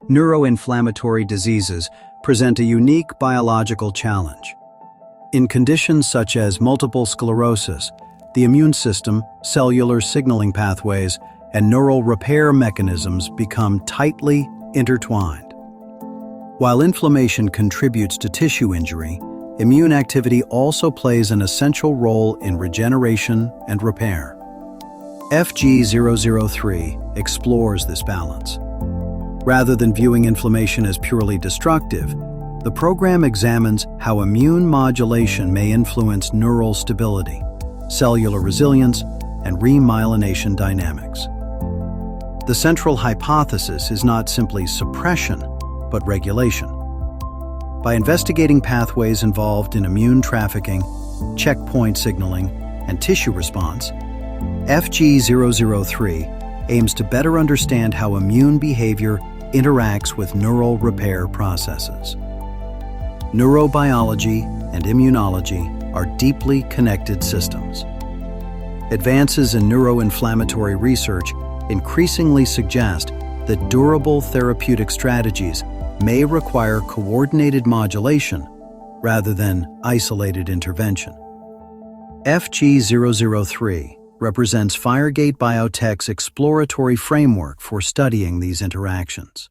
Neuroinflammatory diseases present a unique biological challenge. In conditions such as multiple sclerosis, the immune system, cellular signaling pathways, and neural repair mechanisms become tightly intertwined. While inflammation contributes to tissue injury, immune activity also plays an essential role in regeneration and repair. FG-003 explores this balance. Rather than viewing inflammation as purely destructive, the program examines how immune modulation may influence neural stability, cellular resilience, and remyelination dynamics. The central hypothesis is not simply suppression, but regulation. By investigating pathways involved in immune trafficking, checkpoint signaling, and tissue response, FG-003 aims to better understand how immune behavior interacts with neural repair processes. Neurobiology and immunology are deeply connected systems. Advances in neuroinflammatory research increasingly suggest that durable therapeutic strategies may require coordinated modulation rather than isolated intervention. FG-003 represents FireGate Biotech's exploratory framework for studying these interactions.